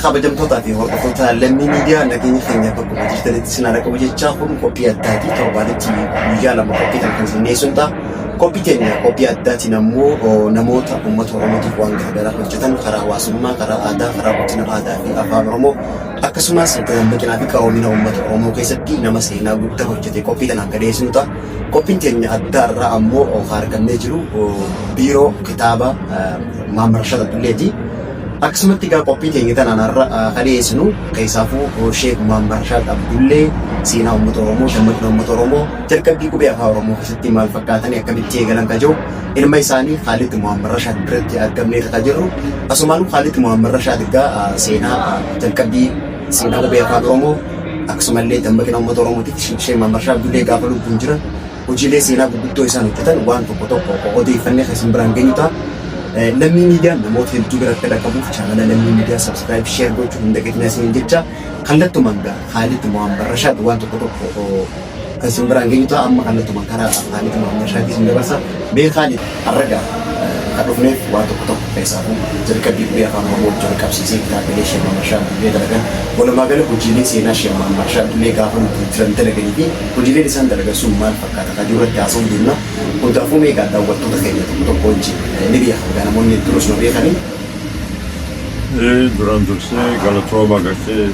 kabajamtoota fi hordoftoota lammii miidiyaa nageenya keenya bakka hojjetanitti sinara qabu jechaa kun qophii addaatii torbaanitti guyyaa lama qophii kan sinneessuun ta'a. Qophii keenya qophii addaatiin ammoo namoota uummata Oromootiif waan garaagaraa hojjetan karaa hawaasummaa, karaa aadaa, karaa guddina aadaa fi afaan Oromoo akkasumas dammaqinaa fi qaroomina uummata Oromoo keessatti nama seenaa guddaa hojjete qophii kanaan gadheessinu ta'a. Qophiin keenya addaa irraa ammoo argamee jiru biiroo kitaaba Maamar Rashad Abdulleeti. Akkasumatti egaa qophii keenya tanaan har'a kadheessinu keessaafuu Sheek Maamar Rashad Abdullee seenaa uummata Oromoo, dammaqina uummata Oromoo, jalqabbii qubee afaan Oromoo keessatti maal fakkaatanii akkamitti eegalan ka jiru ilma isaanii Khaalid Maamar Rashad biratti argamnee ka jirru. Asumaan Khaalid Maamar Rashad egaa seenaa jalqabbii seenaa qubee afaan Oromoo akkasumallee dammaqina uummata Oromootiif Sheek Maamar Rashad Abdullee gaafa lubbuun jiran hojiilee seenaa gurguddoo isaan hojjetan waan tokko tokko odeeffannee kan isin biraan geenyu ta'a. Lammii miidiyaa namoota hedduu biratti dhaqqabuuf chaanala lammii miidiyaa subscribe share gochuu hin dagatinaa isiniin jecha kallattumaan gaa Khaalid Maamar Rashad waan tokko tokko kan isin biraan geenyu ta'a. Amma kallattumaan karaa Khaalid Maamar Rashad isin dabarsa. Mee Khaalid har'a kan dhufneef waan tokko tokko keessaafuu jalqabbii qubee afaan Oromoo jalqabsiisee kitaabilee Sheek Maamar Rashad Abdullee dalagan walumaa gala hojiilee seenaa Sheek Maamar Rashad Abdullee gaafa nuti jiran dalaganii fi hojiileen isaan dalagan sun maal fakkaata kan jiru irratti haasa'uu deemna. Kutaafuu meeqaa daawwattoota keenya tokko tokko wajjin ni beekamu namoonni hedduunis nu beekanii. Duraan dursee galatooma agartee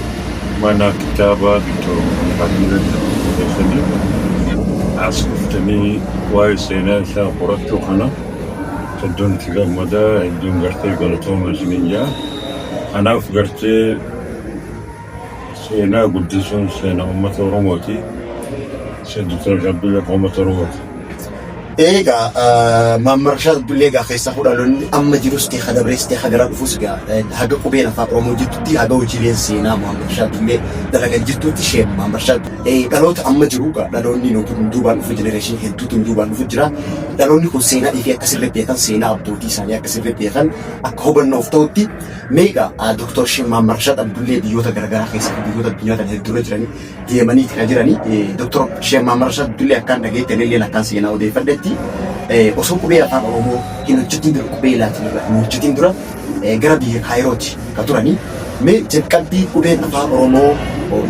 mana kitaaba Dr. Abdullee keessanii as dhuftanii waa'ee seenaa isaa qorachuu kana hedduun itti gammadaa hedduun gartee galatooma isiniin jaa. Kanaaf gartee seenaa guddisuun seenaa uummata Oromooti. Dr. Abdullee uummata Oromooti. Egaa Maamar Rashad Abdullee gaa keessaa fudhaloonni amma jirus ta'e kadabrees ta'e hagaraa dhufus gaa haga qubeen afaan Oromoo jirtutti haga hojiileen seenaa Maamar Rashad Abdullee dalagan jirtutti Sheek Maamar Rashad dhaloota amma jiru gaa dhaloonni nuti duubaan dhufu jenereeshin hedduutu duubaan dhufu jira. Dhaloonni kun seenaa ifee akkasirratti beekan seenaa abbootii isaanii akkasirratti beekan akka hubannoof ta'utti meeqa Dr. Sheek Maamar Rashad Abdullee biyyoota garaagaraa keessatti biyyoota addunyaa kana hedduurra jiranii deemanii kan jiranii Dr. Sheek Maamar Rashad Abdullee akkaan dhageettanii illee akkaan seenaa odeeffadhetti osoo qubee afaan Oromoo hin hojjetin dura qubee Laatiin irra hin hojjetin dura gara biyya Kaayirooti kan turanii mee jalqabbii qubeen afaan Oromoo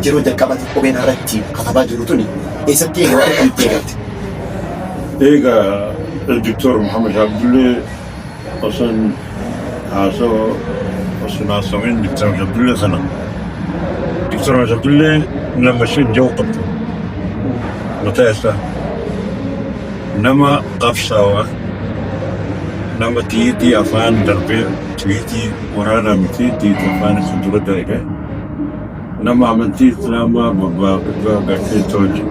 yeroo jalqabatti qubeen irratti katabaa jiru tuni eessatti eegale kan itti eegalte? Egaa Dr. Muhammad Abdullee osoo haasaween Dr. Abdullee sana Dr. Abdullee nama isheen jiru qabdu mataa isaa nama qabsaawaa nama tiitii afaan darbee tiitii waraanaa miti tiitii afaan isa dura dalaga nama amantii islaamaa babbaa gartee tolche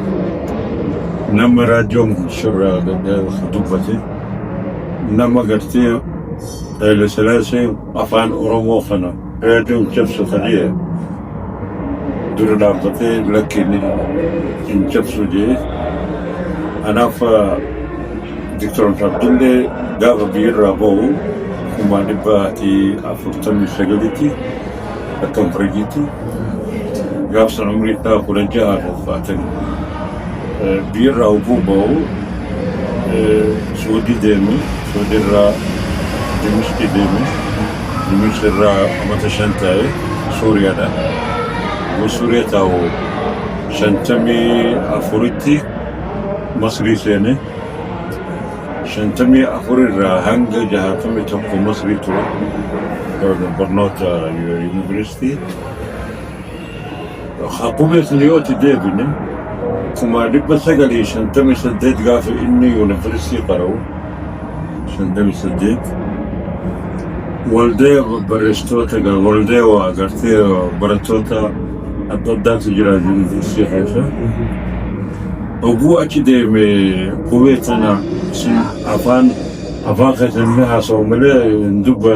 nama raadiyoon shirraa dubbate nama gartee Haile Sillaasee afaan Oromoo kana raadiyoon cabsu kadhee dura dhaabbatee lakkiin hin cabsu jee. Anaaf Dr. Abdullee gaafa biyyarraa bahu 1949 akka Firiijiitti gaafa sana umrii isaa 16 ulfaatan biyyarraa uffuu bahu Suudii deeme Suudiirraa Dimishqii deeme Dimishqirraa amata 5 ta'e Suuriyaadha. Suuriyaa taa'u 54tti Masrii seene 54 irraa hanga 61 Masrii ture barnoota yuunivarsiitii. Qubee sana yoo itti deebine 1958 gaafa inni yuunivarsiitii qara'u 58 waldee barreessitoota waldee agartee barattoota adda addaatu jira yuunivarsiitii keessa. Oguu achi deeme qubee sana afaan keessatti haasa'u malee dubba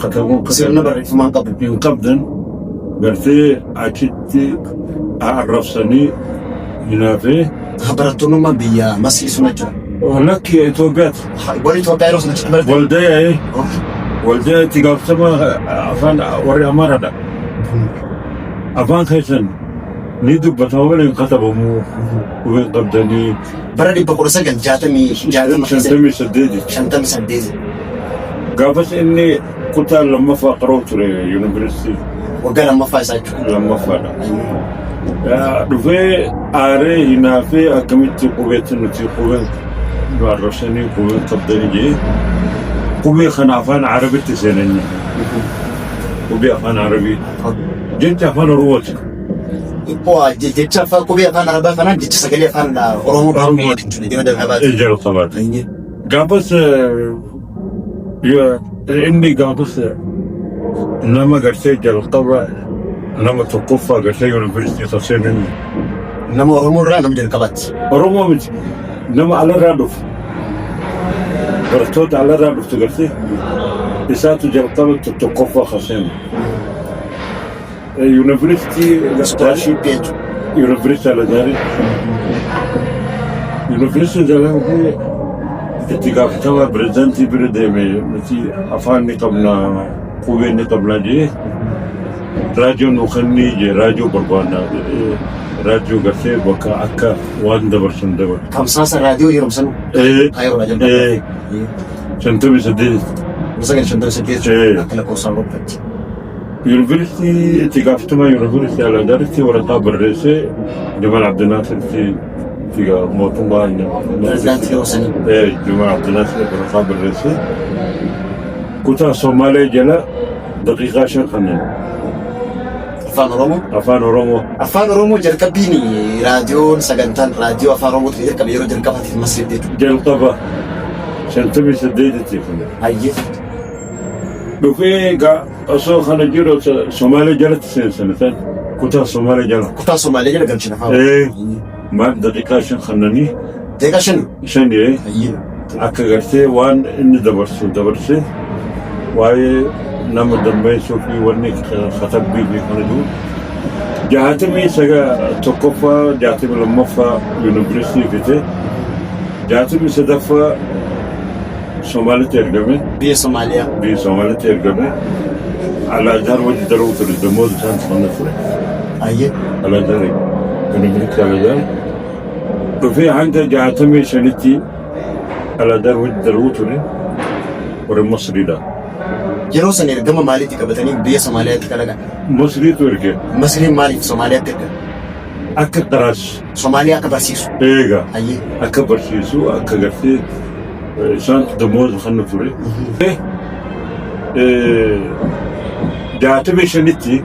katabuu sirna barreeffamaa qabu hin qabdan gartee achitti arrabsanii hinaafee barattoonnummaa biyya Masrii sun jira. Lakki Itoophiyaati. Warri Itoophiyaa yeroo sana barate. Waldee itti gaafatama afaan warri Amaaraadha. Afaan keessan ni dubbata malee katabamu qubeen qabdanii. Bara 1968 gaafas inni kutaa lammaffaa qaroo ture yuunivarsiitii Waggaa lammaffaa isaa jechuudha. Lammaffaadha. Dhufee aaree hinaafee akkamitti qubeetti nuti qubeen arrabsanii qubeen qabdanii jee qubee kana afaan Arabitti seenanii qubee afaan Arabii jecha afaan Oromooti. Jecha afaan qubee afaan Arabaa kanaan jecha sagalee afaan Oromoodhaan jalqabaadha. Gaafas inni gaafas nama gartee jalqaba nama tokkoffaa gartee yuunivarsiitii saseenan nama Oromoo irraa nama jalqabaatti. Oromoo miti nama alarraa dhufu barattoota alarraa dhuftu gartee isaatu jalqaba tokkoffaa saseenan yuunivarsiitii yuunivarsiitii Alazaarii yuunivarsiitii Alazaarii itti gaafatamaa pirezidaantii bira deeme nuti afaan ni qabna qubee ni qabna jee raadiyoo nu kennii jee raadiyoo barbaadna raadiyoo gartee bakka akka waan dabarsan dabar. Tamsaasa raadiyoo yeroo sanu. Ayiroo raadiyoo. 58. Musa kan 58. Akka lakkoofsa Awuroopaatti. Yuunivarsiitii itti gaafatamaa yuunivarsiitii Alaadaaritti waraqaa barreessee Jamal Abdinaasirti mootummaa pirezidaantii yeroo sanii. Jamal Abdinaasir waraqaa barreessee kutaa Somaalee jala daqiiqaa 5 kanneen. Afaan Oromoo. Afaan Oromoo. Afaan Oromoo jalqabbiin raadiyoon sagantaan raadiyoo afaan Oromootti jalqabe yeroo jalqabaatiif Masriitti jechuudha. Jalqaba 58 kun. Hayyee. Dhufee osoo kana jiru Somaalee jalatti seensan kutaa Somaalee jala. Kutaa Somaalee jala galchina afaan. Maal daqiiqaa 5 kannanii. Daqiiqaa 5. 5 Hayyee. Akka gartee waan inni dabarsee waa'ee nama dambeessuu fi wanni katabbii fi kana jiru. 61ffaa 62ffaa yuunivarsiitii fite 63ffaa Somaalitti ergame. Biyya Somaaliyaa. Biyya Somaalitti ergame. Alaazar wajji daruu ture dammoota isaan sana ture. Hayyee. Alaazar yuunivarsiitii Alaazar dhufee hanga 65tti Alaazar wajji daruu ture warra Masriidha. Yeroo san ergama maaliitti qabatanii biyya Somaaliyaatti kalaqan? Masriitu erge. Masriin maaliif Somaaliyaatti ergan? Akka qaraas. Somaaliyaa akka barsiisu. Eega. Hayyee. Akka barsiisu akka gartee isaan dammoota kana ture. 65tti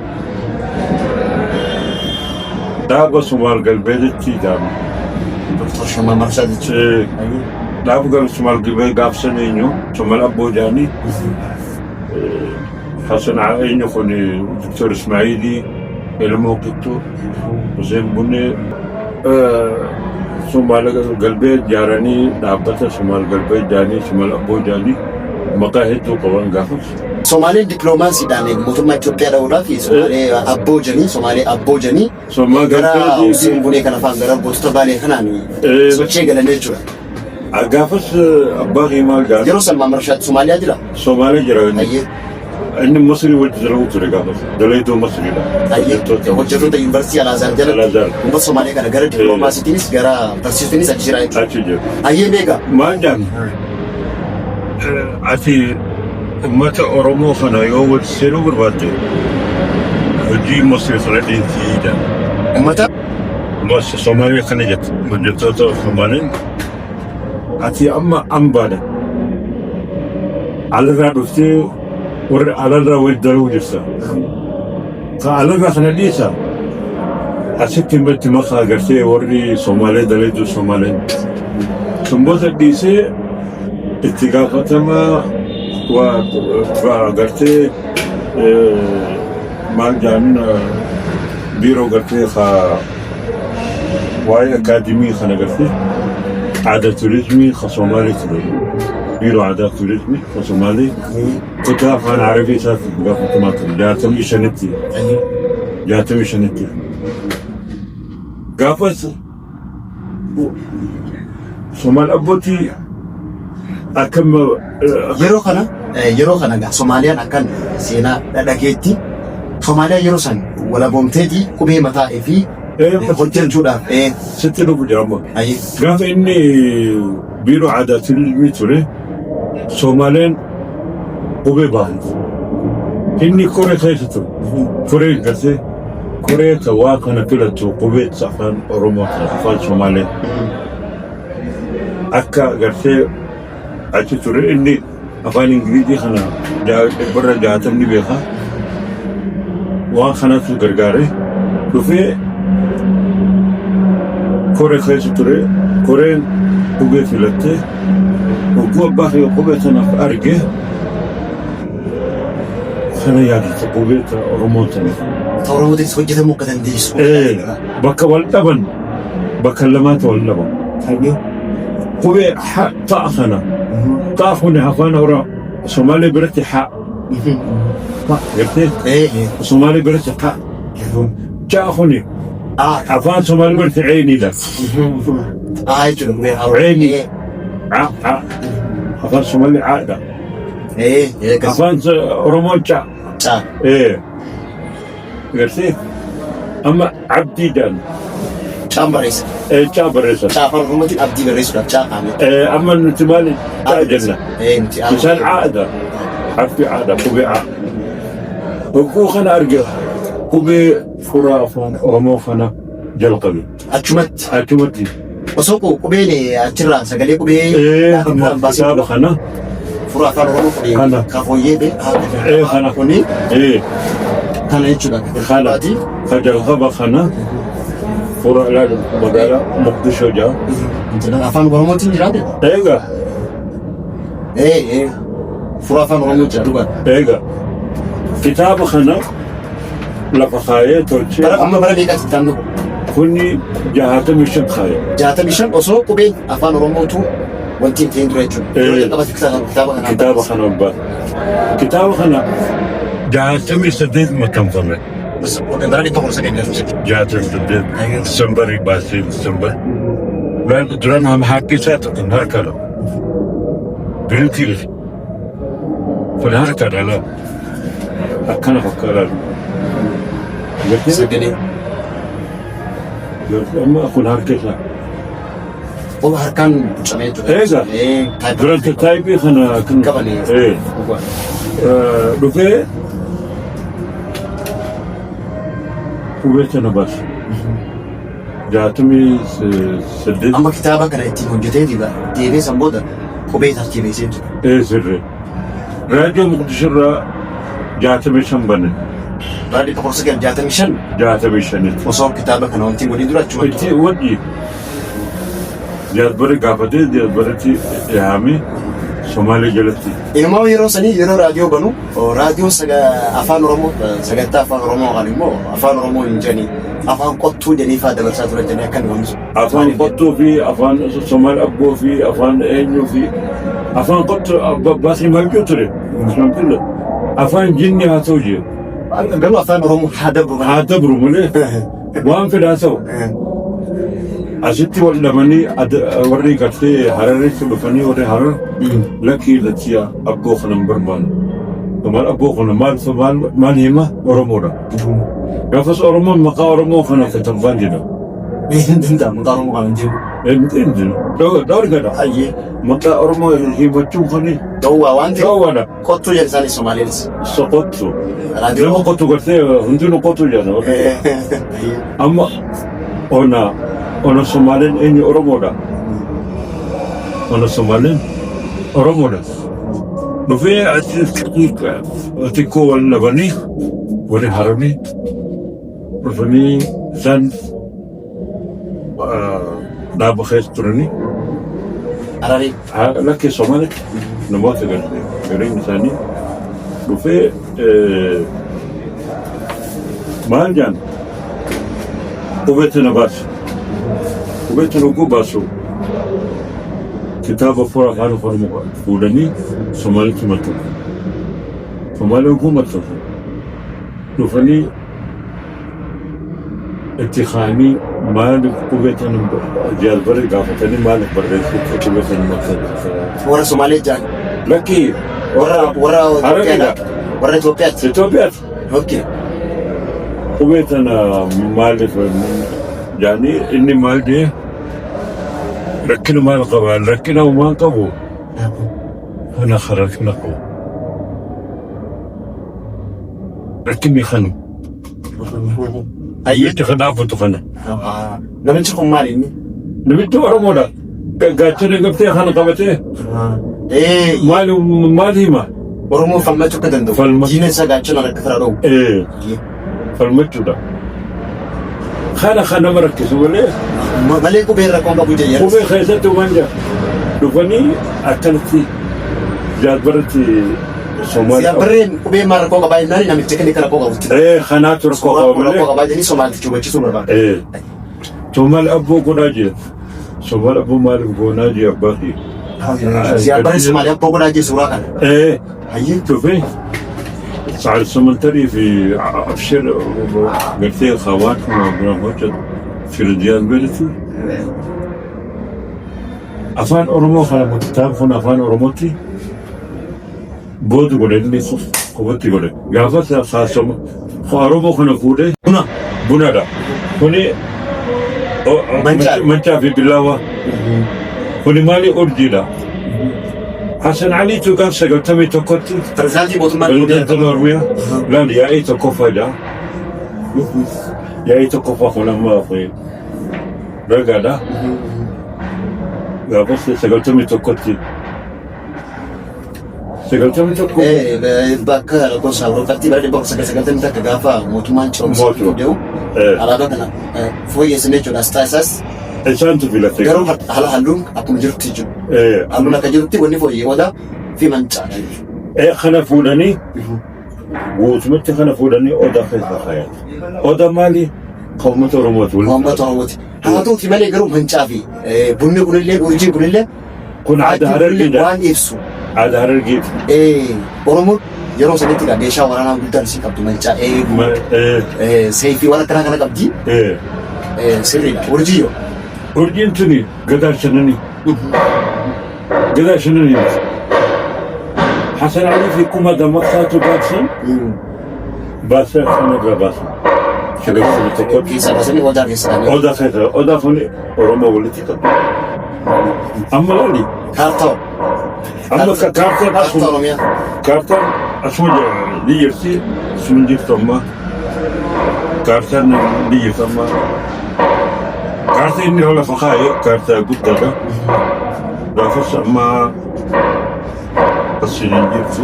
dhaaba Somaal galbeetti dhaaba. Dr. Shamal Marshaad jechuudha. Dhaaba Somaal galbee gaafsan eenyu Somaal Abboo Jaanii Hasan eenyu kun Dr. Ismaa'ilii Elmoo Qixxuu Hussein Bunnee Somaal galbee ijaaranii dhaabbata Somaal galbee Jaanii Somaal Abboo Jaanii maqaa hedduu qaban gaafas. Somaaleen dippiloomaasiidhaan mootummaa Itoophiyaa dhahuudhaaf Somaalee Abboo Janii gara Hussein Bunnee kana fa'aan gara gootota Baalee kanaan sochii galanii jechuudha. Gaafas abbaa himaa gaafas. Yeroo Salmaan Marshaad Somaaliyaa jira? Somaaliyaa jira. Hayyee. Inni Masrii wajji dalaguu ture gaafas. Dalaydoo Masriidha. Hayyee. Hojjettoota yuunivarsiitii Alaazaar jala. Uummata Somaalee kana gara dippiloomaasiitiinis gara barsiisuutiinis achi jira jechuudha. Achi jira. Hayyee beekaa. Maal jaan? Ati uummata Oromoo kana yoo wajji seenuu barbaadde hojii Masrii sana dhiinsiidha. Uummata? Somaalee kana jette. Hojjettoota Somaaleen. Ati amma ambaadha. Alarraa dhuftee warra alarraa wajji dalaguu jirta. Ka alarraa kana dhiisa. Asitti himbatti maqaa agartee warri Somaalee dalayduu Somaaleen. Sumboota dhiisee itti gaafatama agartee maal jaan biiroo agartee waa'ee akaadimii kana agartee aadaa turizimii ka Somaalee ture. Biiroo aadaa turizimii ka Somaalee kutaa afaan Arabii isaatti gaafatamaa ture 65tti. Gaafas Somaal Abbootii akkam yeroo kana Somaaliyaan akkan seenaa dhadhageetti Somaaliyaa yeroo san walaboomteetii qubee mataa fi hojjechuudhaaf sitti dhufu jedhama. Gaafa inni biiroo aadaa turizimii ture Somaaleen qubee baafate. Inni koree keessa ture. Koree gartee Koree waa kana filatu qubeessa afaan Oromoo afaan Somaalee akka gartee achi ture inni afaan Ingilizii kana barra jaatamni beeka waan kanatu gargaare dhufee Koree keessa ture Koreen qubee filattee hogguu abbaa fi qubee sanaaf arge kana yaadata qubee Oromoo sanaaf. Oromootis hojjetamuu akka dandeessu. Bakka wal dhaban bakka lamaatti wal dhaban. Qubee ta'a kana ta'a kun afaan Somaalee biratti haa. Gartee Somaalee biratti haa. Ja'a kun afaan Somaalee biratti ceeniidha. Ceeni. Afaan Somaalee caadha. Afaan Oromoo ca'a. Gartee amma abdii jedhan. Caan barreessa. Caan barreessa. Caa afaan Oromootiin abdii barreessuudhaaf caa kaa'ame. Amma nuti maali caa jenna. Isaan caadha. Abdii caadha qubee caa. Hogguu kana arge qubee furaa afaan Oromoo kana jalqabe. Achumatti. Osoo qubeen achirraa sagalee qubee kitaaba kana. Furaa afaan Oromoo qubee kafooyyee bee kana kuni. Kana jechuudha. Kanaati kan jalqaba kana furaa ilaala magaalaa Moqdishoo jaa. Afaan Oromootiin jiraate? Eega. Furaa afaan Oromoo jira dhugaa. Eega. Kitaaba kana lafa kaayee tolchee. Amma bara meeqatti kitaabni kun? Kuni 65 kaayee. 65 osoo qubeen afaan Oromootu wanti ittiin dura jechuudha. Kitaaba kana ol baata. Kitaaba kana 68 maxxanfame. Bara 1998. Disembarii baasee Disembar. Duraan harki isaa tokko harkadha. Biriltii kun harkadha laa. Akkana fakkaata. Sagalee. Amma kun harka isaa. Harkaan bucamee ture. Eega. Duraan taayibii kana kan qabanee. Dhufee qubee sana baase. 68. Amma kitaaba kana ittiin hojjetee deebee san booda qubee tartiibessee jira. Sirrii. Raadiyoo Moqdishorraa 65 banne. Bara 1965. 65. Osoo kitaaba kana wanti waliin dura achuma. Itti wadhi. Jaazbari gaafatee jaazbaritti yaa'ame Somaalee jalatti. Inumaa yeroo sanii yeroo raadiyoo banu raadiyoon afaan Oromoo sagantaa afaan Oromoo kan immoo afaan Oromoo hin jedhanii afaan qottuu jedhanii fa'aa dabarsaa turan jedhanii akka nuyi afaan qottuu fi afaan Somaalee abboo fi afaan eenyuu fi afaan qottuu baasii marguu ture. Afaan jinni haa ta'u jee. Garuu afaan Oromoo haa dabru malee waan fedhaa ta'u. Asitti wal dhabanii warri gartee Hararitti dhufanii warri Harar lakkii latiyaa abboo kana hin barbaanne. Maal abboo kana maal hima Oromoodha. Gaafas Oromoon maqaa Oromoo kana katabbaan jedha. Maqaa Oromoo kana hin jiru. Hin jiru. Dhoorgadha. Maqaa Oromoo himachuun kani. Dhoowwaa waan ta'eef. Dhoowwaadha. Qottuu jedhu isaanis Somaaleelis. Qottuu. Nama qottu gartee hundinuu qottuu jedha. Amma ona Somaaleen eenyu Oromoodha. Ona Somaaleen Oromoodha. Dhufee xiqqoo wal dhabanii warri Haranii dhufanii isaan dhaaba keessa turanii. Hararii. Lakkee Somaalitti namoota gariin isaanii dhufee maal jedhan qubeetti na baasu. Qubeetti nugguu baasu kitaaba furaa afaan Oromoo fuudhanii Somaalitti maxxansu. Somaaleen kun maxxansu. Dhufanii itti kaa'anii maaliif qubeetti jaazbari gaafatanii maaliif barreessuuf qubeetti maxxansu. Warra Somaalee jaan. Lakkii warra Itoophiyaatti. Itoophiyaatti. Okay. Qubeetti maaliif jaanii inni maal jee rakkina maal qabaa rakkina uumaan qabu ana rakkina qabu rakkinni kanu Hayyee. Itti kanaafatu kana. Namichi kun maali inni? Namichi Oromoodha. Gaachana gaftee kana qabatee. Maal hima? Oromoo falmachuu akka danda'u. Diina isaa gaachana akka fira dha'u. Falmachuudha. Kana nama rakkisu malee. Malee qubee rakkoo qabu jee. Qubee keessatti wanja dhufanii akkanatti jaalbaratti Somaali. Siyaabirreen qubee maa rakkoo qabaa jennaan namicha kan rakkoo qabutti. Kanaatu rakkoo qabu malee. Rakkoo qabaa jennaan Somaalitti hubachiisuu barbaada. Somaali abboo godhaa jira. Somaali abboo maaliif goonaa jira abbaatii. Siyaabirreen Somaali abboo godhaa jira suuraa kana. Hayyee. شوفي صار السمنتري في أبشر قلت لي خواتم وجد في رجال بلدي أفان أورمو خلا متتام خنا أفان أورموتي بود قولي خف قوتي قولي يافت خاصم خارمو خنا كودي بنا دا خني منشا في بلاوة خني مالي أرجيلا حسن علي تقال سقطتمي تقطي فرزانتي بوتمان بلدان الأرمية لا يا أي تقفى دا يا أي تقفى خنا ما أخوي رجع يا بس سقطتمي تقطي سقطتمي تقطي بكر كوسا وقتي بعد بوكس سقطتمي تكافا موتمان شلون سقطيو على ذاك فوي سنيتو داستاساس إنسان تبي لا تيجي قالوا هلون أكون جرت تيجي هلون كجرتي وني فوي ودا في منطقة خنا فلاني وسمعت خنا فلاني أودا في الخيال أودا مالي قومة رموت قومة رموت هاتو في مالي قالوا منطقة في بني بقول لي ورجي بقول لي كن عاد هرجي وان يفسو عاد هرجي برمو يروح سنتي لا بيشا ورانا قدر سي كابتن منطقة سيفي ولا كنا كابتن سيري ورجيو أرجنتيني قدر شنني حسن علي في كوما دمقساتو باسن باسن خنا باسن شغل في تكوت في سباسني ودا في سنة أودا خير أودا فني أوروما ولتي كم أما لولي كارتون أما كارتون أسمع ليرسي سمندي ثم كارتون ليرسي ثم كارتا إني ولا فخاية كارتا قدرة لا فش ما بس يجيبسو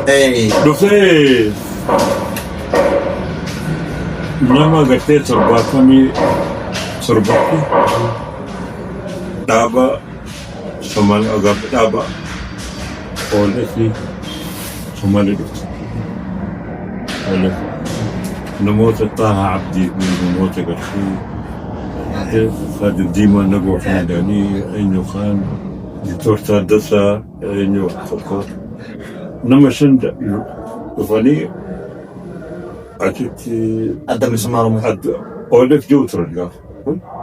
أي دوسي نما قتة سرباتني سرباتي دابا سمال أجاب دابا أولئك سمال دوس أولئك نموت طه عبدي نموت قرشي هذا ديما نقول فنداني إنه خان دكتور تادسا إنه فكر نمشند فني أتيت أدم اسمه أولك جوتر يا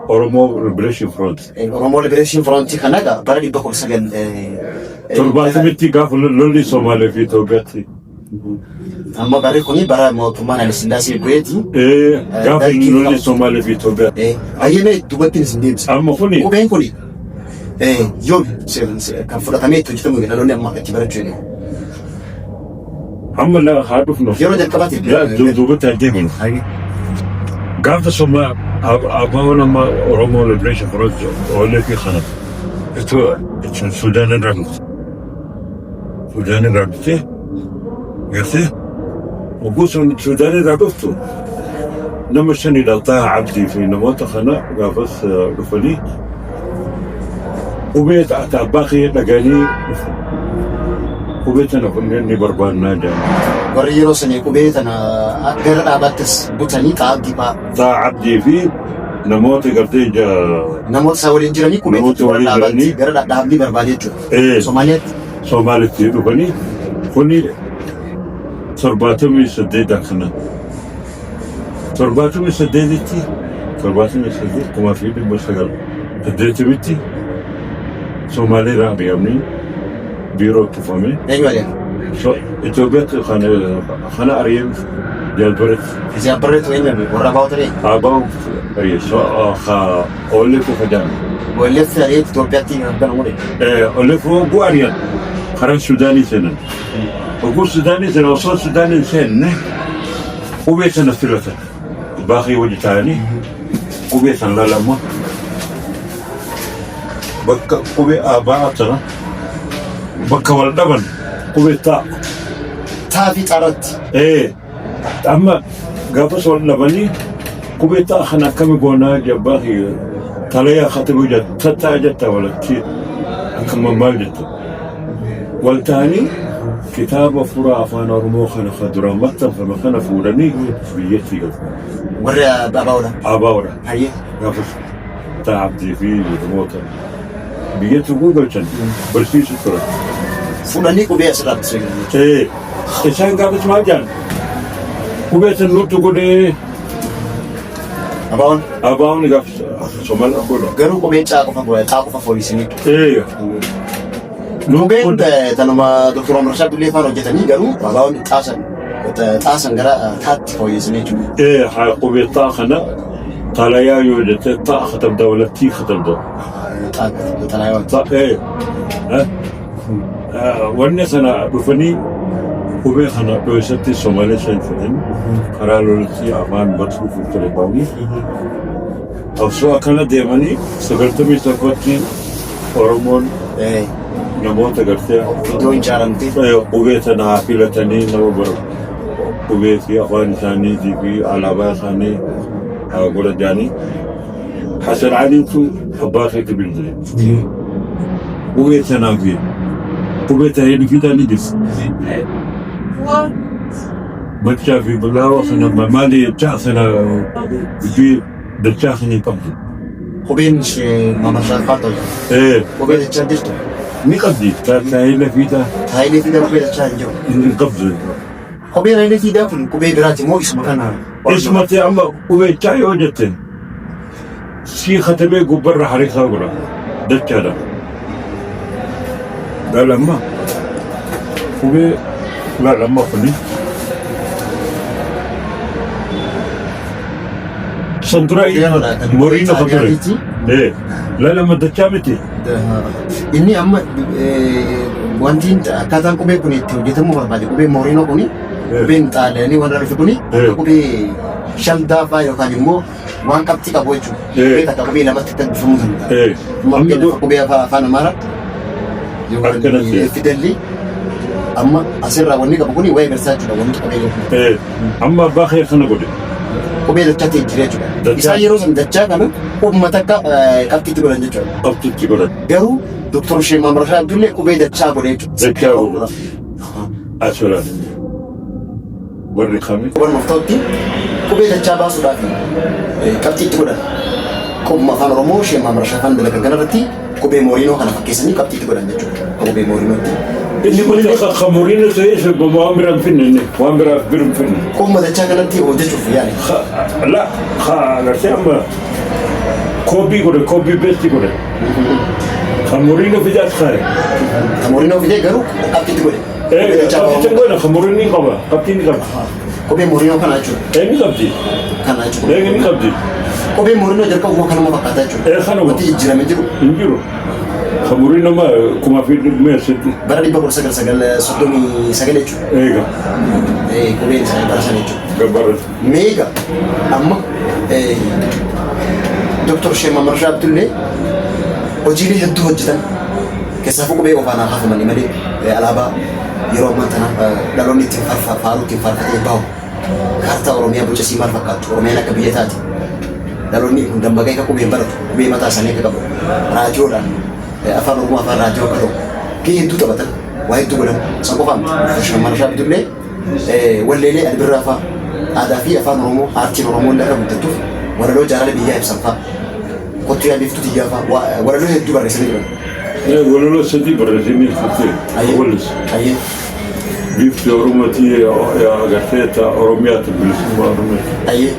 أورمو ليبريشن فرونت أورمو ليبريشن فرونت كندا برا بقول سجن تربات متي قافل لولي سومالي في توبتي أما برا كوني برا موتومان على سنداسي بويتي قافل لولي سومالي في توبتي أيامي دوبتي سنديمس أما فني وبين كوني يوم كان فرقمي تجتمع بين لوني أما كبرت جوني أما لا خارف نص يوم الكباتي لا دوبتي عندي قافل سوما أبانا ما أورمو ليبريشن فرونت أولك خنا السودان الرقص السودان الرقص يصير وقوس السودان الرقص لما شني لطاها عبدي في نموت خنا قافص رفلي وبيت باقي لقاني وبيت أنا كنني بربان ناجا وريرو سني كوبيت أنا أقدر أبتس بوتاني كعبدي با طا عبدي في نموت قرتي جا نموت سوالين جراني كوبيت نموت سوالين جراني قرر أدابني برباديتو سوماليت رفلي فني ترباتمي سديدا خنا ترباتمي سديدتي كما في المستقبل سديدتي سومالي رابي أمني بيرو تفهمي أيوة يا إثيوبيا خنا أريم جالبرت إذا بريت وين ورا باوتري أباو أريم خا أولك فدان ولف ثريت توبيتي بنوري أولك هو بو أريم خرج سوداني سنة وقول سوداني سنة وصل سوداني سنة qubee sana filatan baaqii wajji ta'anii qubee san lalama bakka qubee abaa sana bakka wal dhaban qubee taa fi xaaratti amma gaafas wal dhabanii qubee ta'a kana akkami goonaa jabbaahi talayaa khatibu tattaa jetta walatti akkama maal jetta wal ta'anii kitaaba furaa afaan oromoo kana khadura maxxanfame kana fuudhanii biyyatti galu. Warra Abaawudha. Abaawudha. Hayyee. Gaafas taa'abdii fi namoota biyyatti galchan barsiisu turan. Fuudhanii qubee asirratti seegalu. Isaan gaafas maal jedhan qubee san nutti godhee Abaawonni gaafas somala godha. Garuu qubee caa qofa fooyyisanii. Qubeen tanuma Dr. Omar Abdullee faan hojjetanii garuu Abaawonni xaasan gara taatti fooyyisanii jechuudha. Qubee xaa kana xalayaa yoo jette xaa khatabda walattii khatabda. Xalayaa. Wanni sana dhufanii qubee kana dho'isatti Somaalee shan fudhan karaa lolatti afaan barsuuf ture bahuuf osoo akkana deemanii 91tti Oromoon namoota gartee iddoo hin jaaramte qubee sana filatanii nama bara qubee fi afaan isaaniitii fi alaabaa isaanii godhatanii Hasan Aliitu abbaa keetti bilbilee qubee sanaa fi qubee ta'ee fidanii jirti. Machaa fi balaawa kana maali jechaa sana fi dachaa sana qabdu. Qubeen mamarsaa faatoo. Qubee dachaa jirtu. Ni qabdi. Taayilee fiidaa. Taayilee fiidaa qubee dachaa hin jiru. Ni qabdu. Qubeen taayilee fiidaa kun qubee biraati moo isuma kana? Isumatti amma qubee chaa yoo jette sii khatabee gubbarra hariisaa godha dachaadha. Daalamma qubee lama kuni Sandra Morino Fatori. Lama dachaa miti. Inni amma wanti akkaataan qubee kun itti hojjetamuu barbaade qubee Morino kuni qubeen xaaliyaanii warra dhufe kuni qubee shaldaafaa yookaan immoo waan qabxii qabu jechuudha. Qubee takka qubee lamatti kan bifamuu danda'a. Qubee afaan Amaaraatti yookaan fidalli amma asirraa wanni qabu kuni waa'ee barsaa jechuudha wanti qubee qabu. Amma abbaa kee kana godhe. Qubee dachaa ta'e jira jechuudha. Isaan yeroo san dachaa kana uumma takka qabxiitti godhan jechuudha. Qabxiitti godhan. Garuu Dr. Sheikh Muhammad Abdullee qubee dachaa godhe jechuudha. Dachaa godhe. Asirraa. Warri kami. Quban murtootti qubee dachaa baasuudhaaf qabxiitti godhan. Qubuma afaan Oromoo Sheikh Muhammad Shafaan dalagan kanarratti qubee Moorinoo kana fakkeessanii qabxiitti godhan jechuudha. Qubee Moorinootti. Inni kun Moorinoo ta'ee waan biraan finne waan biraaf birin finne. Qubuma dachaa kanatti hojjechuuf yaali. La agartee amma koobii godhe koobii beestii godhe. Kan Moorinoo fidaas kaa'e. Kan Moorinoo fidee garuu qabxiitti godhe. Qabxiitti godhe kan Moorinoo qaba qabxiin qaba. Qubee Moorinoo kana jechuudha. Ni qabdi. Kana jechuudha. Ni qabdi. Qubee Moorinoo jalqabuma kanuma fakkaata jechuudha. Kanuma. Wanti jijjiirame jiru. Hin jiru. Kan Moorinoo ma kuma fi meesatti. Bara 1939 jechuudha. Eega. Qubeen isaanii bara sana jechuudha. Gabbara. Meega amma Dr. Sheikh Muhammad Abdullee hojiilee hedduu hojjetan keessaafuu qubee ofaanaa haafamanii malee alaabaa yeroo ammaa tana dhaloonni ittiin faaruu ittiin faarfatee bahu kaartaa Oromiyaa boca sii maal fakkaattu Oromiyaan akka biyya taate dhaloonni kun dammaqee akka qubeen baratu qubee mataa isaanii akka qabu raadiyoodhaan afaan Oromoo afaan raadiyoo akka ta'u gahee hedduu taphatan waa hedduu godhan san qofaan Sheikh Muhammad Abdullee walleelee albirraa fa'aa aadaa fi afaan Oromoo aartiin Oromoo illee akka guddattuuf walaloo jaalala biyyaa ibsan fa'aa kottu yaadiftuu xiyyaa fa'aa walaloo hedduu barreessanii jiran. Walaloo sadii barreessanii jirti. Walis. Bifti Oromootii agartee Oromiyaatti bilisummaa Oromiyaatti.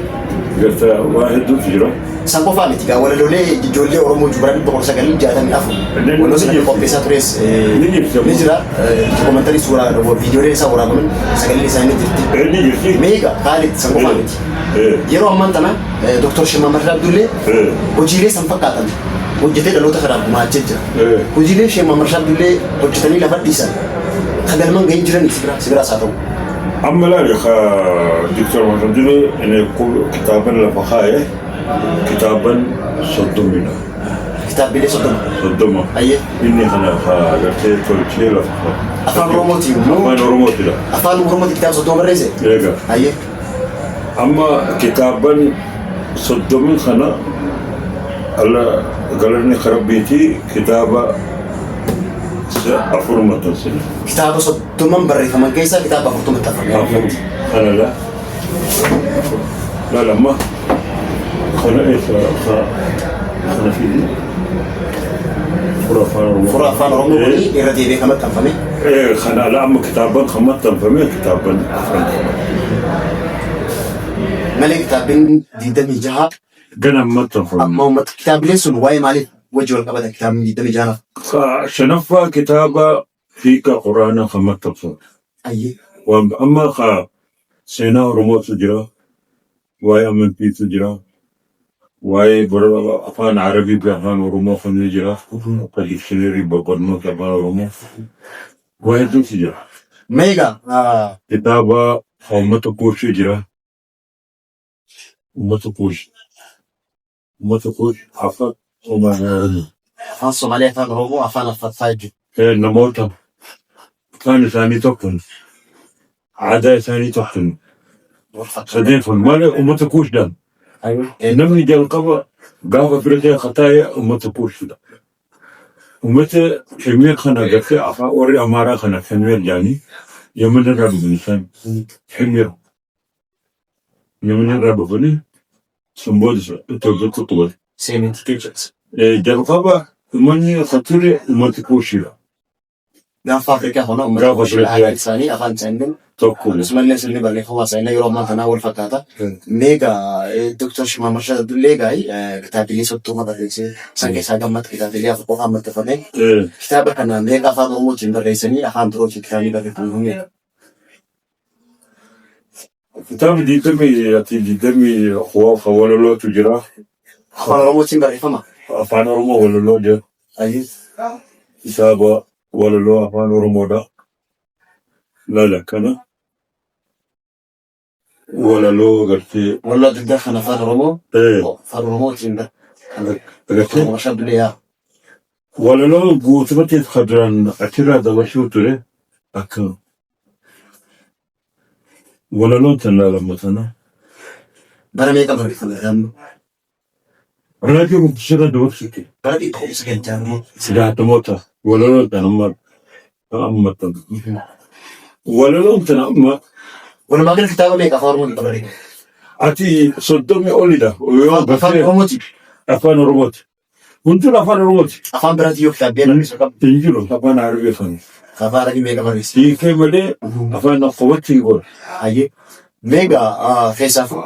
Agartee waa hedduutu jira. San qofaa miti gaa walaloolee ijoollee Oromoo Jubaraan 1964 walaloo sana qopheessaa tures ni jira. Dokumentaarii suuraa viidiyoolee isaa waraabaman sagalee isaanii ni jirti. Ni jirti. Meeqa Khalid san qofaa miti. Yeroo ammaan tana Dr. Sheikh Muhammad Abdullee hojiilee san fakkaatan hojjetee dhaloota kanaaf gumaachee jira. Hojiilee Sheikh Muhammad Abdullee hojjetanii lafa dhiisan kagalman gahii jiranii sibiraas haa ta'u أما لا يا دكتور محمد أنا يقول كتابا لفخاية كتابا صدمنا كتاب بلي صدمة أيه إني أنا قلت تولتي لفخاية أفان روموتي أفان روموتي لا أفان روموتي كتاب صدوم الرئيسي إيه أيه أما كتابا صدمين خنا الله قالني خرب بيتي كتابة أفرمة تنسل كتاب صدوم بري فمن كيسا كتاب أفرتم التفرم أنا لا ما خنا إيش خنا في فرافان رومي يردي بك متى فمي إيه خنا لا أما كتابا خمت فمي كتابا ملك كتاب دي دمي جها جنا مت فمي ما كتاب ليس واي مالي وجه الأبد كتاب دي دمي جها شنفا كتابة فيك قرآن خمت فمي أيه وأما سينا رمو سجرا واي أمن في سجرا واي برا أفان عربي بأفان رمو خنجرا قد يشنري بقرنو كأفان رمو واي دو سجرا ميجا كتابة أمت كوش سجرا أمت كوش أفان أفان صومالي أفان رومو أفان الفتفايج نموتا كان ثاني تقن عدا ثاني تقن سدين فالمال أمت كوش دان أيوه نمني جال قابا بريتي خطايا أمت كوش دا أمت حمير خنا قفي أفا أوري أمارا خنا حمير جاني يمن الرابو بنسان حمير يمن الرابو بني سنبودس توجد تطول سيمنت كيتشز جال قابا مني خطوري أمت كوش دا نعم فافريكا هنا نعم فافريكا. ثاني أفان سندن تقول بسم الله سلني بالله خلاص أنا يوم ما تناول فكاتا ميجا دكتور شما مرشد ليجاي كتاب لي سوتو ما دريسي سانكي ساجمت كتاب لي أفكو هم تفهمين كتاب أنا ميجا فان رومو جندر رئيسني أفان تروش كتابي بريتوني كتاب دي تمي هو خوالو تجرا أفان رومو جندر رئيسما أفان رومو ولا جو أيه كتاب ولا أفان رومو دا لا كنا ولا لو قلتي والله تدخل فان رومو فان رومو جندر قلتي مرشد ليها ولا لو قوتمتي خضران أترى دوشو تري أكل ولا لو تنال مثلا برميجا بريتوني راجع مبشرة دوشتي برادي تقول سكين جارمو سلاح تموتا ولا لو تنمر أمتا ولا لو تنمر ولا ما قلت كتابه ميجا فارمو بريتوني أتي صدمي أولي ده أفان روموتي أفان روبوت كنتو أفان روبوت أفان براديو كتاب بينا بيسوكم تنجلو أفان عربي فاني أفان رجي ميجا بريتوني تي كمالي أفان قوتي يقول أيه ميجا فيسافو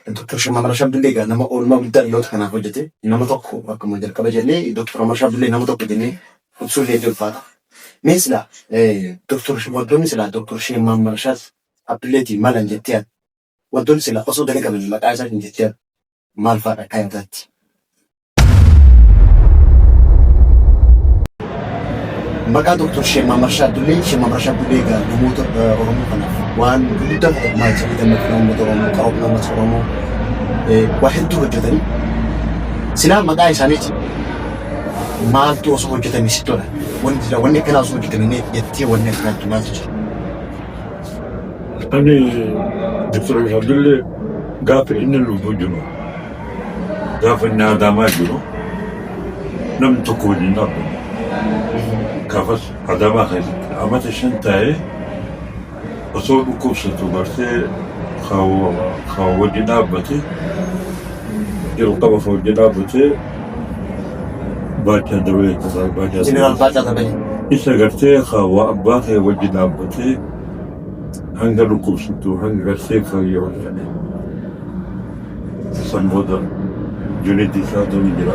دكتور شما مرشد ليجا نما أول ما بدأ لوت كنا فوجته نما تقو أكمل جل كبجني دكتور مرشد لي نما تقو جني وصول لي جل فاتا مثلا دكتور شما دون مثلا دكتور شما مرشد أبلتي مالن جتيات ودون مثلا أصود لك من المقايسة جتيات مال فاتا كاينتات بقى دكتور شما مرشد ليجا نموت أورمو كنا وان قد ما يجي مثلا مدرهم قربنا مصرهم واحد دور جدني سلام مقاي سانيتي ما توصل جدني ستونا وان كان اوصل جدني يتي وان كان ما تجي أنا دكتور عبد الله قاف إن الوجود قاف إن هذا ما جرو لم تكون النار كافس هذا ما خير أما تشنتاي أصول كوسة برتي خاو جنابتي يلقى فوق جنابتي باجا دوي باجا جنرال باجا دوي إسقرتي خاو أباخي وجنابتي هنقر كوسة هنقر سيف يعني سنبودا جونيتي سادو نجرا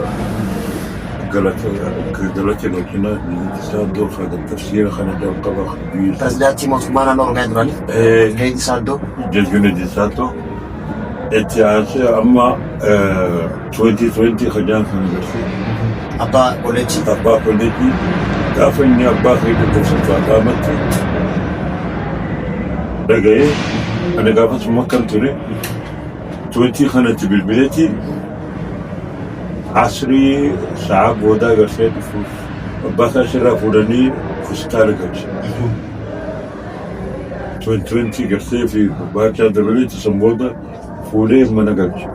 قالت لو كنا نساعدو في التفسير خلينا نقرأ خبير تزلاتي مطمئنة نور قادراني هيدي سادو جزء دي ساتو اتعاش أما 2020 خجان خنجرسي أبا كوليتي كافني أبا خيد كوسة قامتي dhaga'ee ani gaafas makkan ture 20 kanatti bilbileeti asrii sa'a boodaa gartee dhufuuf abbaa isaa sirraa fuudhanii hospitaala galche. 2020 gartee fi baachaa dabaleetti san booda fuudhee mana galche.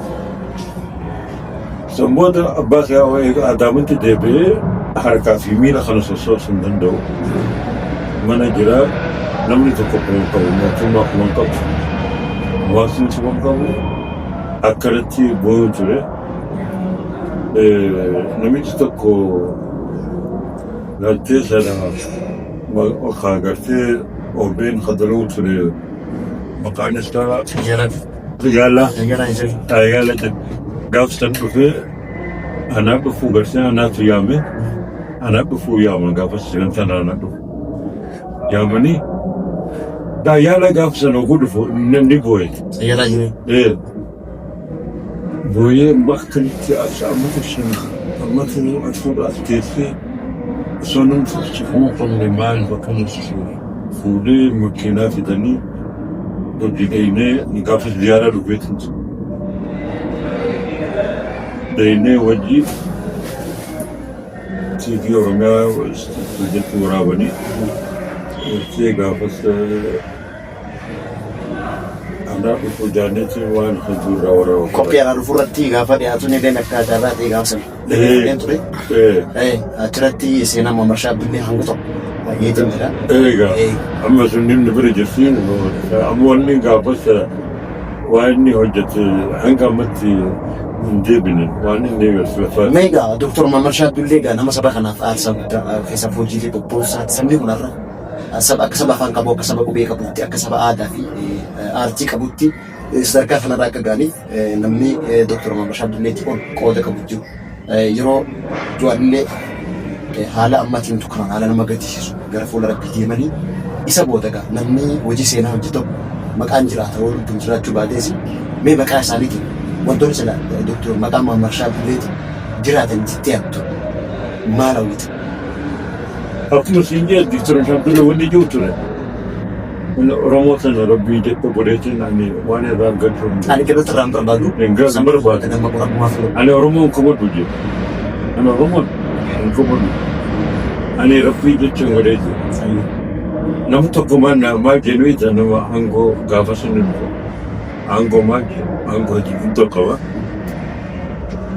San booda abbaa isaa Adaamatti deebi'ee harkaa fi miila kana sochoosu hin danda'u. Mana jira namni tokko kuma qabu mootummaa kuma qabu. Hawaasni kuma qabu akkanatti boo'u ture. Namichi tokko galtee sana gartee Obeen Khadaluu ture maqaan isaa Yaala gaafsan dhufee anaa dhufuu gartee anaatu yaame anaa dhufuu yaama gaafas sagantaan anaa dhufu yaamanii Yaala gaafsan oguu dhufu ni boo'e. Yaala jire. Boo'ee bakkanitti ammata shan ammata asfuudhaaf teessee sonum fufuu qomne maal bakkanatti fuudhee makiinaa fidanii hojii dhaynee gaafas ziyaaraa dhufeetin dhaynee wajjii TV Oromiyaa hojjetti waraabanii wartee gaafas anaa dhufuu jaanetti waan hedduu irraa waraaba. Qophii anaa dhufuu irratti gaafa dhiyaatu ni deemee akka ajaa'ibaa ta'e gaafsan. Ture. Achirratti seenaa Maammarshaa Abdullee hanga tokko. Egaa amma sun inni bira jirtiin amma wanni gaafas waan inni hojjete hanga ammatti hin deebine waan inni agarsiifatu. Meegaa Dr. Maammarshaa Abdullee egaa nama saba kanaaf aarsa guddaa keessaa hojiilee bobboosaati sabni kunarra akka saba afaan qabu akka saba qubee qabutti akka saba aadaa fi aartii qabutti sadarkaa kanarraa akka gaaniif namni Dr. Maammarshaa Abdulleetti qooda qabu jiru yeroo du'aallee haala ammaatiin tukaran haala nama gaddisiisu gara fuula rabbii deemanii isa booda gaa namni hojii seenaa hojjetu maqaan jiraata waliin jiraachuu baatees mee maqaa isaaniitiin wantoonni sila Dr. Maqaa Maammarshaa Abdulleetti jiraatan jettee yaaddu maal hawwita? Akkuma siin jedhu Dr. Abdullee wanni jiru ture. Oromoo sana rabbii jettu godheetiin ani waan irraa gadhu. Ani keessatti irraan barbaadu. Hin barbaadu. Ani Oromoon komodhu jedhu. Ani Oromoon komodhu. Ani rabbii jechuun godheeti. Nama tokko maal jennuita nama aangoo gaafa sun aangoo maal aangoo hojii qaba.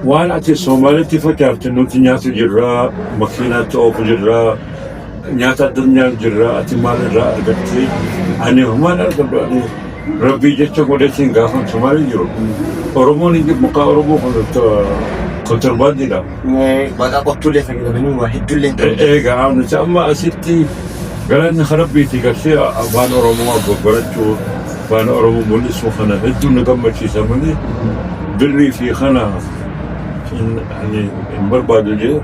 Waan ati Somaalitti fakkaafte nuti nyaatu jirraa makiinaatti oofu jirraa nyaata addunyaa jirraa ati maal irraa argattee ani homaan argadhu ani rabbii jecha godheetiin gaafan Somaalii jiru. Oromoon maqaa Oromoo kontorbaandiidha. Maqaa qottullee fayyadamanii waa hedduullee. Egaa nuti amma asitti garanni rabbiitii gartee afaan Oromoo barachuu afaan Oromoo mul'isuu kana hedduu nu gammachiisa malee birrii fi kana hin barbaadu jee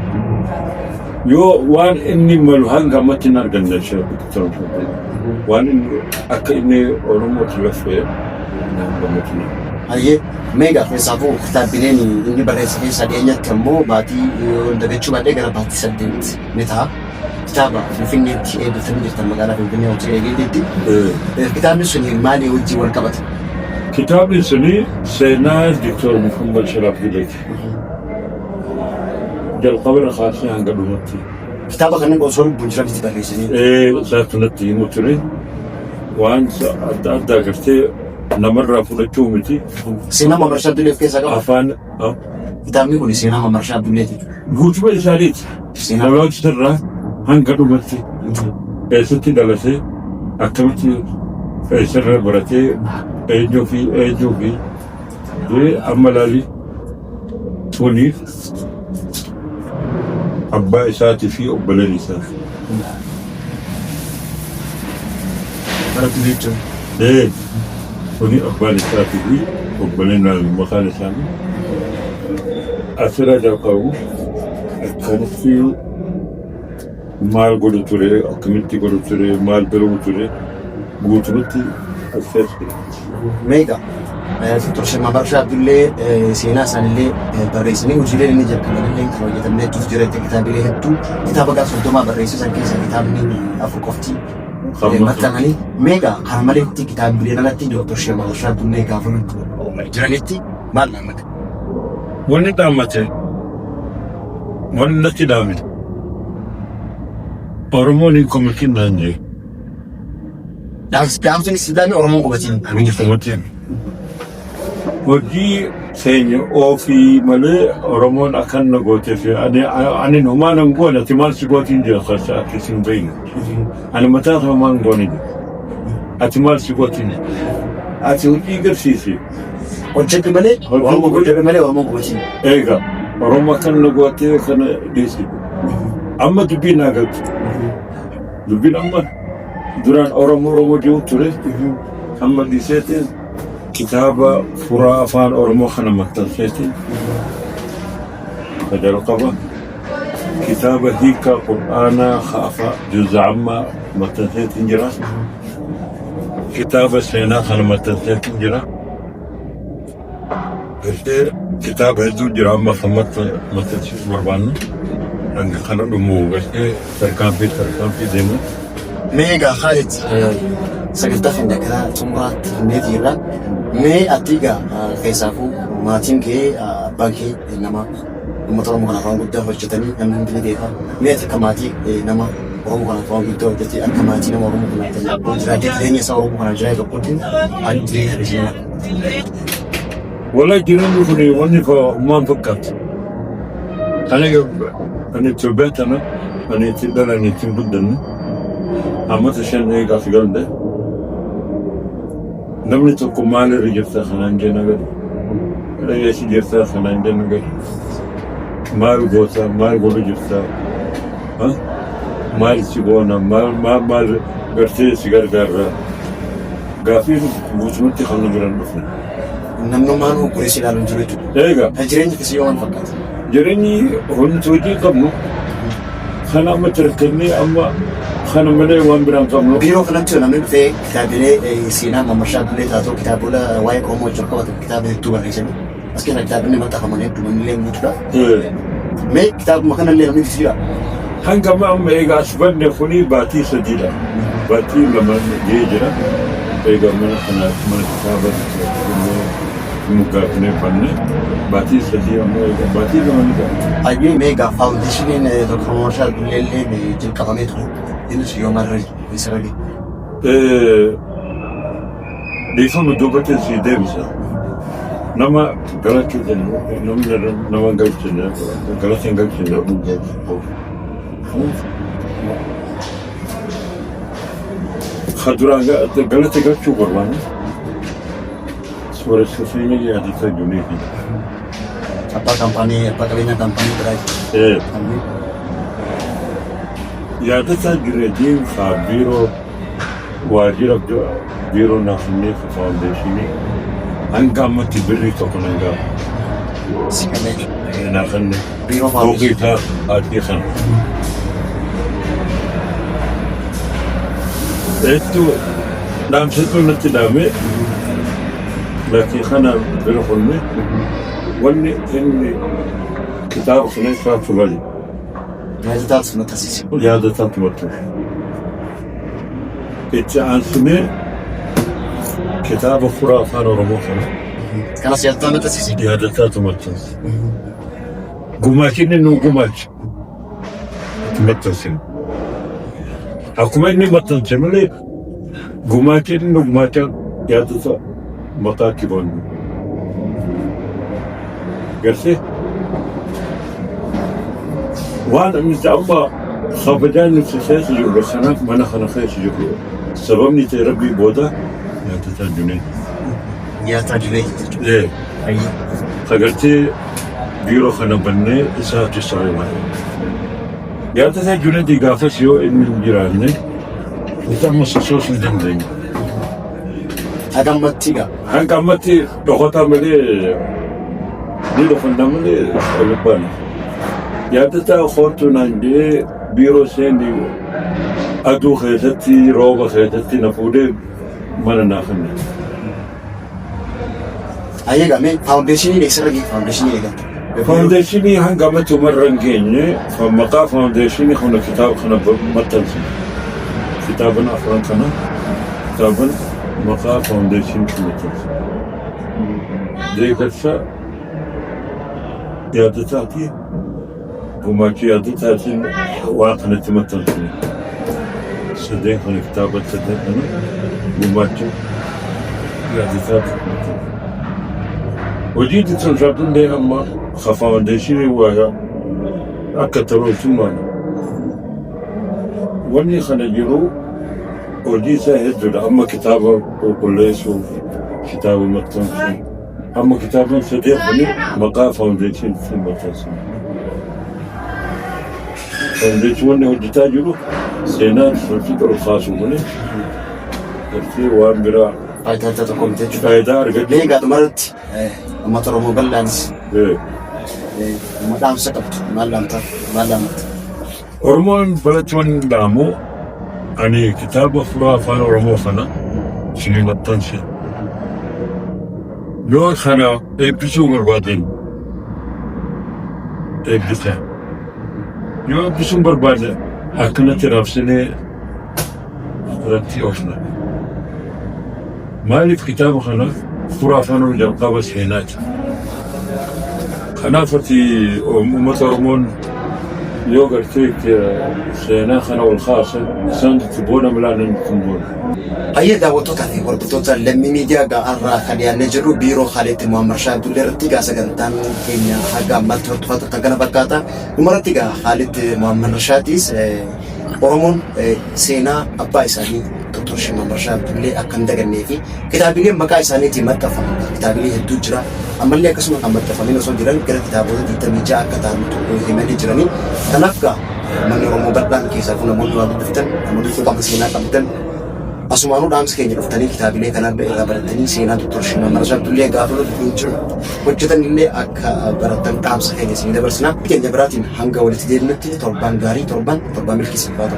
yoo waan inni malu hanga ammatti hin arganne waan inni akka inni Oromootti lafee gammachiisa. Hayyee meegaa keessaafuu kitaabileen inni barreesse keessaa dhiyeenyatti ammoo baatii dagachuu baadhee gara baatii 8 ni ta'a. Kitaaba Finfinneetti eebbifatanii jirtan magaalaa Finfinnee hojii eegeetti. Kitaabni sun maalii wajjin wal qabata? Kitaabni suni seenaa Dr. Muhammad Sharaf Abdulleeti. Jalqabaa kaasee hanga dhumatti. Kitaaba kanneen osoo lubbuun jiranitti barreessanii. Saatunatti himu ture waan adda addaa agartee namarraa fudhachuu miti. Seenaa Maammarshaa Abdullee of keessaa qaba. Afaan kitaabni kun seenaa Maammarshaa Abdulleeti. Guutummaa isaaniiti. Dhaloota irraa hanga dhumatti eessatti dhalatee akkamitti eessarra baratee eenyuu fi amma laali tuniif abbaa isaatii fi obboleen isaa. Baratu jechuun. Tuni abbaan isaatii fi obboleen maqaan isaanii asirra jalqabu akkanatti maal godhu ture akkamitti godhu ture maal baruu ture guutumatti asirratti. Meeqa Dr. Maammarshaa Abdullee seenaa isaanillee barreessanii hojiileen inni jalqabanillee kan hojjetamneetuuf jireenya kitaabilee hedduu kitaaba gaaf 30 barreessisan keessaa kitaabni 4 qofti maxxananii meeqa kan maleetti kitaabileen alatti Dr. Shemal Rashad Dunnee gaafa jiranitti maal naannata? Wanni dhaammate wanni natti dhaamite Oromoon hin komikin naan jee. Dhaamsuun islaamii Oromoon qubatiin. Hojii keenya ofii malee Oromoon akkan na gooteef ani humaan hin goone ati maal si gootiin jira qarsa akkis hin beeyne. Ani mataa humaan hin goone jira. Ati maal si gootiin jira. Ati hojii garsiisi. Hojjetu malee Oromoon qubatiin. Egaa Oromoo akkan na gootee kana dhiisi. Amma dubbiin naa galtu. Dubbiin amma duraan Oromoo jiru ture. Amma dhiiseetiin kitaaba furaa afaan Oromoo kana maxxanseetiin jalqaba kitaaba hiikaa Qur'aanaa haafa juz'a ammaa maxxanseetiin jira. Kitaaba seenaa kana maxxanseetiin jira. Kitaaba hedduu jira amma kan maxxansiisu barbaannu. Hanga kana dhumuu gashee tarkaanfii deemu. Meegaa Khalid sagantaa fi dhagaa xumuraatti hinneeti irraa mee ati egaa keessaafuu maatiin kee abbaan kee nama uummata Oromoo kanaaf waan guddaa hojjetanii namni hundi ni beeka. Mee ati akka maatii nama Oromoo kanaaf waan guddaa hojjetee akka maatii nama Oromoo kanaaf jiraatee jireenya isaa Oromoo kanaaf jiraate tokkotti ani jireenya isheenaa. Wala jireenyi kun wanni maan fakkaatu. Ani Itoophiyaa tana ani itti dhalan ittiin guddanne. Amma tashan eegaaf galde namni tokko maalirra jirta kanaan jenna gadi dhageessi jirta kanaan jenna gadi maal goota maal godhu jirta maal si goona maal gartee si gargaarra gaafii guutumatti kan nu biran dhufne. Namnummaan hoggoree si ilaaluun jiru jechuudha. Eegaa. Jireenyi keessi yoo waan fakkaata. Jireenyi wanti hojii qabnu kana amma tarkannee amma kana malee waan biraan qabnu. Biiroo kanatti namni dhufee kitaabilee seenaa Rashad Dunnee taatoo kitaabola waa'ee Oromoo wajjin qabatu kitaaba hedduu barreessanii as keessaa kitaabonni maxxanfaman hedduu namni illee guutuudha. Mee kitaabuma kanallee namni fisiidha. Hanga amma eegaa as banne kuni baatii sadiidha. Baatii lama gahee jira. Eegaa mana kitaaba mukaafnee banne baatii sadii ammoo eegaa baatii lama ni gaha. Ayyee meegaa faawundeeshiniin Dr. Rashad Dunnee illee jalqabamee ture. Innis yoo marra isa rage. Dhiifama dubbate si deebisa. Nama galachuu jennu nama galchine galata hin galchine. Duraan galata galchuu barbaanne sooressa feenya yaadata juuneefi. Abbaa qabeenya kaampaanii biraati. Yaadata jireetiin haa biiroo waajjira biiroo naafnee faawundeeshinii hanga ammatti birrii tokko nan gaafa. Naafanne fooqii isaa adii kana. Dhaamsatu natti dhaame laakiin kana bira qolme wanni inni kitaaba kana isaa fudhate. Yaadataatu nu taasise. Yaadataatu maxxanse. Itti aansinee kitaaba furaa afaan Oromoo kana. Kanas yaadataatu nu taasise. Yaadataatu maxxanse. Gumaachinni nu gumaache. Itti maxxansine. Akkuma inni maxxanse malee gumaachinni nu gumaacha yaadata mataatti boonne. Garsee? waan nuti amma kabajaan nuti keessa jirru sanaaf mana kana keessa jirru sababni ta'e rabbii booda yaadata Dunnee. Yaadata Dunnee. Agartee biiroo kana bannee isaatti saayimaa. Yaadata Dunnee gaafas yoo inni hin jiraanne nuti amma sosoosuu hin dandeenye. Hanga ammatti dhokataa malee ni dhokannaa malee olubbaani. Yaadata hortu naannee biiroo seenii aduu keessatti rooba keessatti na fuudhee mana naafanne. Ayyagamee faawundeeshinii eessarra gee faawundeeshinii eegata. Faawundeeshinii hanga ammatti umarra hin geenye maqaa faawundeeshinii kana kitaaba kana maxxanse. كتابنا أفرانكنا كتابنا مقا فاونديشن كمتر زي كذا يادتاتي وما يادتاتي واقنا تمثل فيه صديقنا كتابة صديقنا وما يادتاتي وجيت تنشطن لي أما خفاونديشن وهي أكتروا ثمانية واني خنجرو وديسا هدد أما كتابة وكليس وكتابة مكتنسي أما كتابة صديقني مقا فاونديشن في المتاسم فاونديشن واني وديتاجرو سينات فالفكر الخاص مني كرتي وامبرا فايدة تقوم تجد فايدة أرقد ليه قاعد مرت أما ترى مبلانس إيه ما دام سكبت ما لامت أرمان بلتون دامو أني كتابة فرافان ورمو خنا شنو متنشي لو خنا بيشو بربادين بيتا لو بيشو بربادين حكنا ترافسني رتي أوفنا مالي في كتابة خنا فرافان ورجال بس هناك خنا فتي مترمون يوغرتيك سيناخنا والخاصة ساند تبونا ملانا تنبونا أي دعوتو تاتي وربطوتا لمي ميديا غارا خليا نجرو بيرو خالد مؤمر شاب دولرتي غا سغنتان كينيا حاجة مالتو تفاتر كغانا بكاتا نمرتي غا خالد مؤمر شاتيس أورمون سينا أبا إساني دكتور مؤمر شاب دولي أكن دغنيفي كتابيلي مكا إساني تيمت تفهم كتابيلي هدو جرا أمالي كسمو أمت تفهمين وصول جران كرا كتابو دي تميجا كتاب هيماني جراني تنافقا من يوم بدلان كيسا كنا مولوا بدفتن أمالي فوقا سينا كبتن أسمانو دامس كيني رفتني كتابيلي كنا بإغا برتني سينا دكتور مؤمر شاب دولي غافلو دكتور وجدن اللي أكا برتن دامس كيني سينا برسنا كين جبراتين هنگا ولتدير نتي تربان غاري تربان ملكي سنفاتو